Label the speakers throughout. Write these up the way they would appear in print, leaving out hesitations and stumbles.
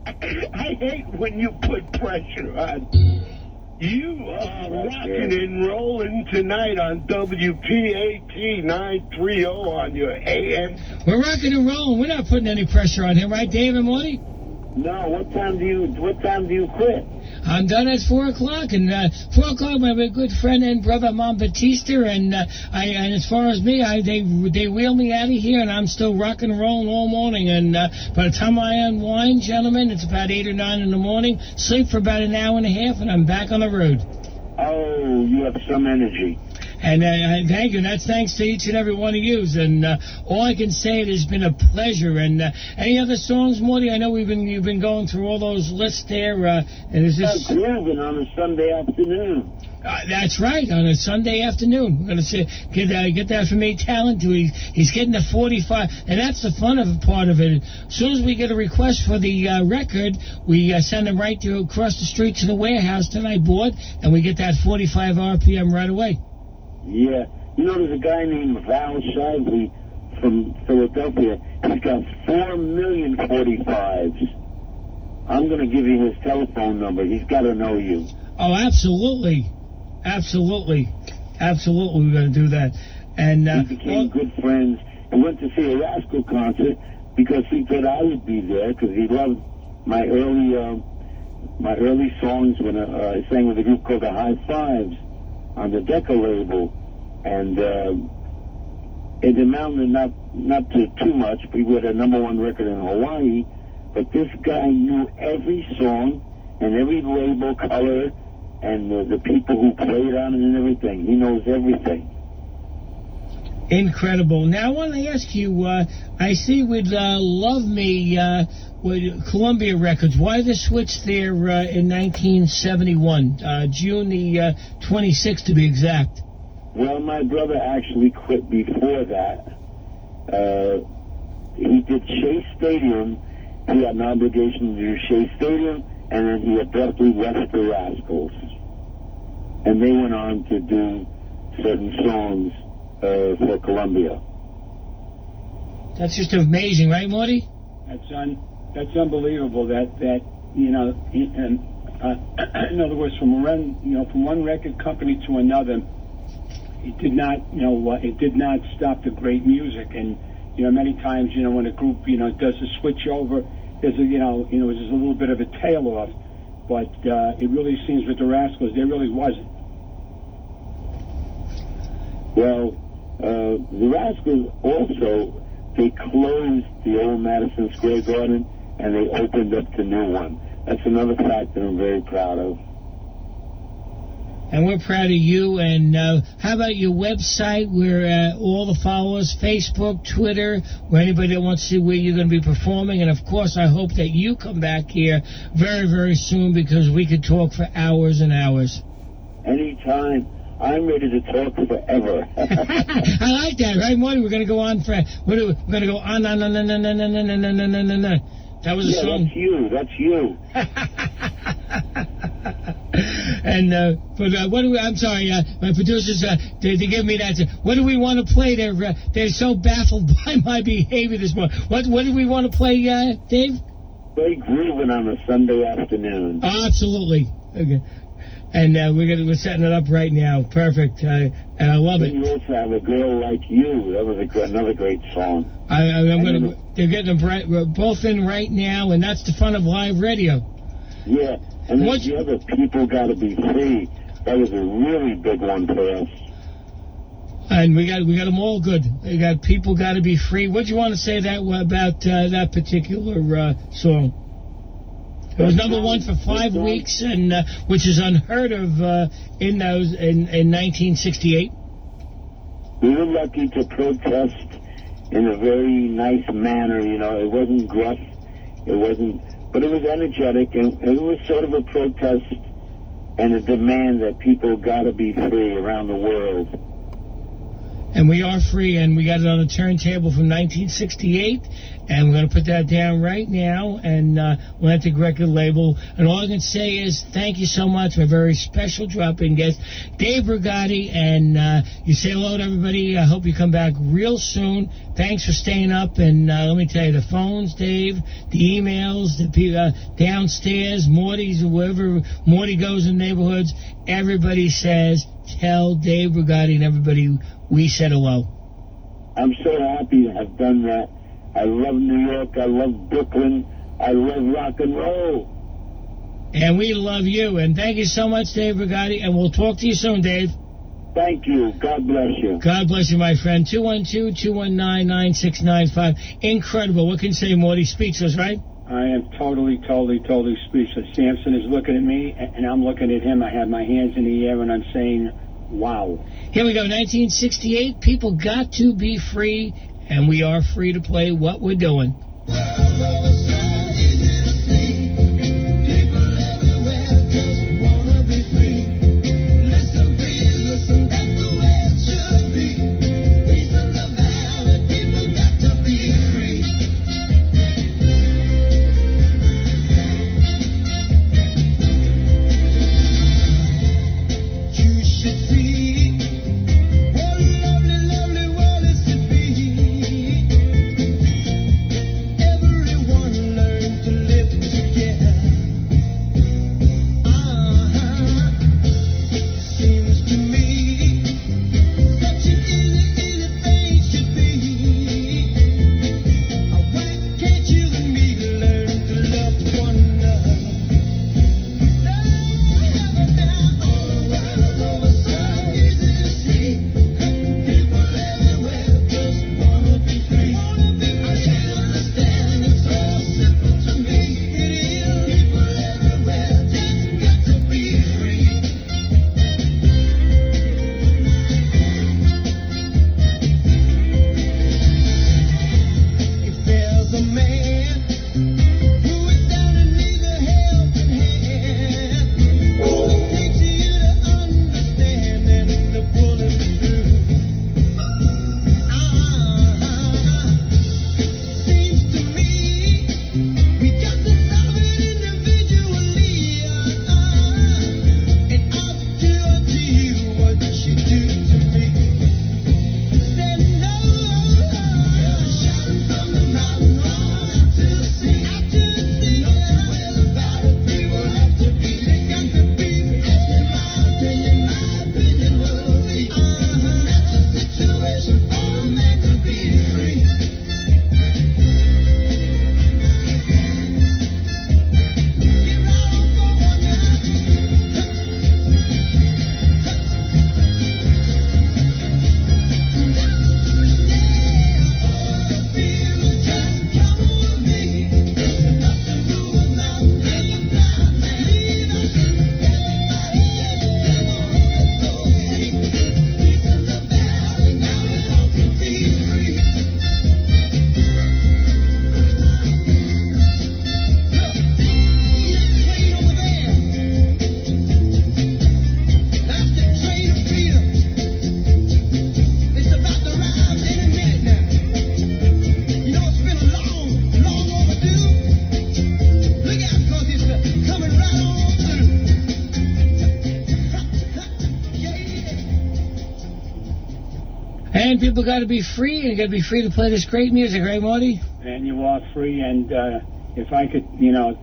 Speaker 1: I hate when you put pressure on. You are rocking and rolling tonight on WPAT 930 on your AM.
Speaker 2: We're rocking and rolling. We're not putting any pressure on him, right, Dave and Morty?
Speaker 1: No, what time do you quit?
Speaker 2: I'm done at 4 o'clock, and 4 o'clock, my good friend and brother, Mom Batista, and as far as me, they wheel me out of here, and I'm still rocking and rolling all morning, and by the time I unwind, gentlemen, it's about 8 or 9 in the morning, sleep for about an hour and a half, and I'm back on the road.
Speaker 1: Oh, you have some energy.
Speaker 2: And thank you. And that's thanks to each and every one of you. And all I can say, it has been a pleasure. And any other songs, Morty? I know you've been going through all those lists there. And is this
Speaker 1: grooving on a Sunday afternoon?
Speaker 2: That's right, on a Sunday afternoon. We're going to get that from A Talent too. He's getting the 45, and that's the fun of part of it. As soon as we get a request for the record, we send them right across the street to the warehouse that I bought, and we get that 45 RPM right away.
Speaker 1: Yeah. You know, there's a guy named Val Shively from Philadelphia. He's got 4 million 45s. I'm going to give you his telephone number. He's got to know you.
Speaker 2: Oh, absolutely. Absolutely. Absolutely, we're going to do that. And
Speaker 1: we became good friends and went to see a Rascal concert because he thought I would be there because he loved my early songs when I sang with a group called the High Fives on the Decca label, and it amounted not to too much. We had a #1 record in Hawaii, but this guy knew every song and every label color and the people who played on it and everything. He knows everything.
Speaker 2: Incredible. Now, I want to ask you, I see with Love Me, with Columbia Records, why the switch there in 1971, June the 26th to be exact?
Speaker 1: Well, my brother actually quit before that. He did Shea Stadium. He had an obligation to do Shea Stadium, and then he abruptly left the Rascals. And they went on to do certain songs for Columbia.
Speaker 2: That's just amazing, right, Morty?
Speaker 3: That's unbelievable. That you know, in other words, from one record company to another, it did not stop the great music. And many times, when a group does a switch over, there's there's a little bit of a tail off. But it really seems with the Rascals, there really wasn't.
Speaker 1: Well, the Rascals also, they closed the old Madison Square Garden and they opened up the new one. That's another fact that I'm very proud of.
Speaker 2: And we're proud of you. And how about your website where all the followers, Facebook, Twitter, where anybody that wants to see where you're going to be performing? And, of course, I hope that you come back here very, very soon because we could talk for hours and hours.
Speaker 1: Anytime. I'm ready to talk forever.
Speaker 2: I like that, right, Morty? We're going to go on for... We're going to go on. That was a song.
Speaker 1: That's you.
Speaker 2: And what do we? I'm sorry, my producers they give me that. What do we want to play? They're so baffled by my behavior this morning. What do we want to play, Dave?
Speaker 1: Play Groovin' on a Sunday afternoon.
Speaker 2: Oh, absolutely. Okay. And we're setting it up right now. Perfect. And I love it.
Speaker 1: You also have A Girl Like You. That was another great song.
Speaker 2: They're getting them both in right now, and that's the fun of live radio.
Speaker 1: Yeah. And then the other, People Gotta Be Free. That was a really big one for us.
Speaker 2: And we got them all good. We got People Gotta Be Free. What do you want to say about that particular song? It was #1 for 5 weeks, and which is unheard of in 1968.
Speaker 1: We were lucky to protest in a very nice manner. It wasn't gruff. It wasn't. But it was energetic, and it was sort of a protest and a demand that people got to be free around the world.
Speaker 2: And we are free, and we got it on a turntable from 1968, and we're going to put that down right now, and we'll have the record label. And all I can say is thank you so much, my very special drop-in guest, Dave Brigati, and you say hello to everybody. I hope you come back real soon. Thanks for staying up, and let me tell you, the phones, Dave, the emails, the people downstairs, Morty's, wherever Morty goes in neighborhoods, everybody says, tell Dave Brigati and everybody we said hello.
Speaker 1: I'm so happy to have done that. I love New York. I love Brooklyn. I love rock and roll.
Speaker 2: And we love you. And thank you so much, Dave Brigati. And we'll talk to you soon, Dave.
Speaker 1: Thank you. God bless you.
Speaker 2: God bless you, my friend. 212-219-9695. Incredible. What can you say, Morty? Speechless, right?
Speaker 3: I am totally speechless. Samson is looking at me, and I'm looking at him. I have my hands in the air, and I'm saying, wow.
Speaker 2: Here we go, 1968. People got to be free, and we are free to play what we're doing. And people got to be free, and got to be free to play this great music, right, Marty?
Speaker 3: And you are free, and if I could,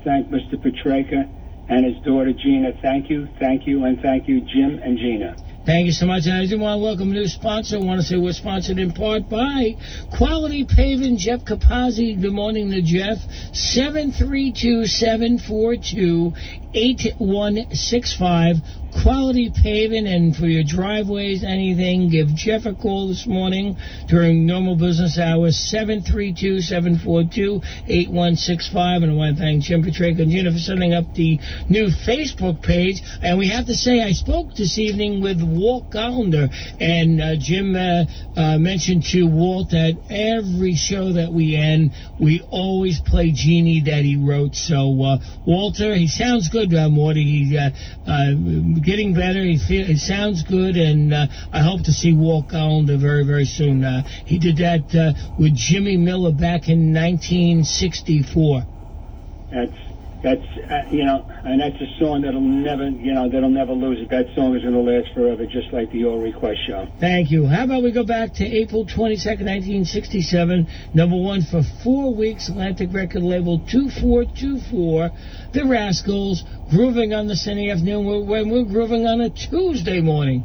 Speaker 3: thank Mr. Petrecca and his daughter Gina. Thank you, and thank you, Jim and Gina.
Speaker 2: Thank you so much. And I do want to welcome a new sponsor. I want to say we're sponsored in part by Quality Paving, Jeff Capazzi. Good morning to Jeff. 732-742-8165. Quality Paving, and for your driveways, anything, give Jeff a call this morning during normal business hours, 732-742-8165. And I want to thank Jim Petrecca and Gina for setting up the new Facebook page. And we have to say, I spoke this evening with Walt Gollander, and Jim mentioned to Walt that every show that we end, we always play Genie that he wrote. So, Walter, he sounds good, Morty. He getting better. He sounds good, and I hope to see Walt Hollander very, very soon. He did that with Jimmy Miller back in 1964.
Speaker 3: That's and that's a song that'll never lose it. That song is going to last forever, just like the All Request Show.
Speaker 2: Thank you. How about we go back to April 22nd, 1967, #1 for 4 weeks, Atlantic record label 2424, The Rascals, grooving on the Sunday afternoon when we're grooving on a Tuesday morning.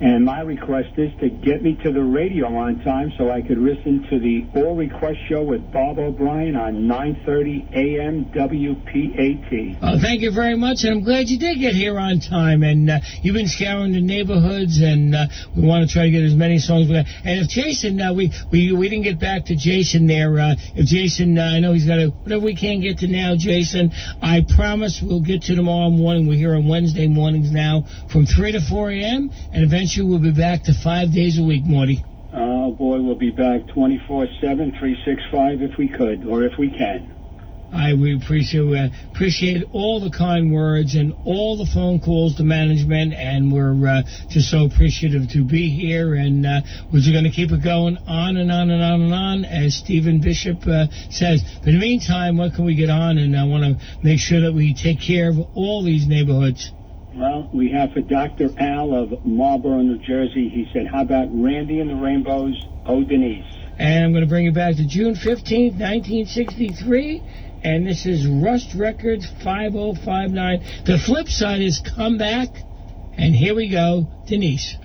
Speaker 3: And my request is to get me to the radio on time so I could listen to the All Request Show with Bob O'Brien on 9:30 a.m. WPAT.
Speaker 2: Thank you very much, and I'm glad you did get here on time. And you've been scouring the neighborhoods, and we want to try to get as many songs we got. And if Jason, we didn't get back to Jason there. If Jason, I know he's got whatever we can't get to now, Jason, I promise we'll get to tomorrow morning. We're here on Wednesday mornings now from 3 to 4 a.m., and eventually we'll be back to 5 days a week, Morty.
Speaker 3: Oh, boy, we'll be back 24/7, 365 if we could, or if we can.
Speaker 2: We appreciate all the kind words and all the phone calls to management, and we're just so appreciative to be here, and we're just going to keep it going on and on and on and on, as Stephen Bishop says. But in the meantime, what can we get on? And I want to make sure that we take care of all these neighborhoods.
Speaker 3: Well, we have for Dr. Al of Marlboro, New Jersey. He said, how about Randy and the Rainbows, Oh Denise?
Speaker 2: And I'm going to bring you back to June 15th, 1963. And this is Rust Records 5059. The flip side is Come Back. And here we go, Denise.